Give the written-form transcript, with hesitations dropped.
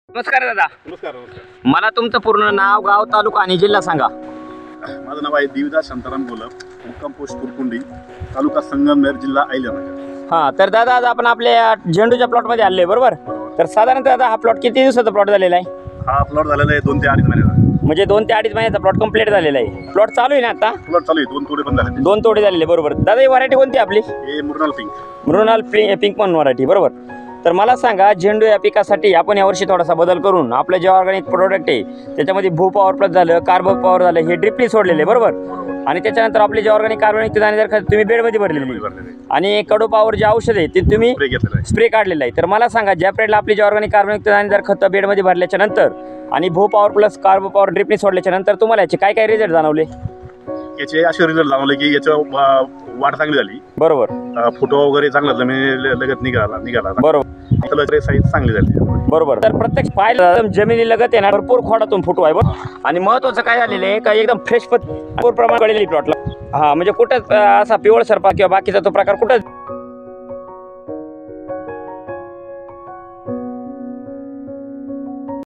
नमस्कार दादा. नमस्कार नमस्कार. मला तुमचं पूर्ण नाव, गाव, तालुका आणि जिल्हा सांगा. माझं नाव आहे देवीदास शांताराम गोलप, मुक्काम पोस्ट कुरकुंडी, तालुका संगमनेर, जिल्हा अहिल्यानगर. हां, तर दादा आज आपण आपल्या झेंडूच्या प्लॉटमध्ये आले बरोबर. तर साधारणतः दादा हा प्लॉट किती दिवसाचा प्लॉट झालेला आहे? हा प्लॉट झालेला आहे 2 ते 2.5 महिन्याचा. म्हणजे 2 ते 2.5 महिन्याचा प्लॉट कंप्लीट झालेला आहे. प्लॉट चालू आहे ना आता? प्लॉट चालू आहे, 2 तोडे पण झाले. 2 तोडे झालेले बरोबर. दादा ही व्हरायटी कोणती आपली? हे मुरनाल पिंक. मृणाल पिंक पण व्हरायटी बरोबर. तर मला सांगा, झेंडू या पिकासाठी आपण यावर्षी थोडासा बदल करून आपलं जे ऑर्गॅनिक प्रोडक्ट आहे त्याच्यामध्ये भू पॉवर प्लस झालं, कार्बो पॉवर झालं, हे ड्रिपली सोडलेले बरोबर. आणि त्याच्यानंतर आपले जे ऑर्गॅनिक कार्बनिक दाणेदार खत तुम्ही बेडमध्ये भरलेले आणि कडू पॉवर जे औषध आहे ते तुम्ही स्प्रे काढलेलं आहे. तर मला सांगा, ज्या प्रेडला आपली जे ऑर्गॅनिक कार्बनिक दाणेदार खत बेडमध्ये भरल्याच्या नंतर आणि भू पॉवर प्लस कार्बो पॉवर ड्रिपनी सोडल्याच्या नंतर तुम्हाला याचे काय काय रिझल्ट जाणवले? याचे असे रिझल्ट जाणवले की याचं वाढ चांगली झाली बरोबर. फोटो वगैरे चांगला जमीन लगत निघाला बरोबर साईज चांगली झाली बरोबर. तर प्रत्यक्ष पाहिलं जमिनी लगत आहे ना, भरपूर खोडातून फुटू आहे बरोबर. आणि महत्वाचं काय झालेलं आहे का एकदम फ्रेश भरपूर प्रमाणात कळलेली प्लॉटला. हा म्हणजे कुठं असा पिवळ सरपा किंवा बाकीचा तो प्रकार कुठं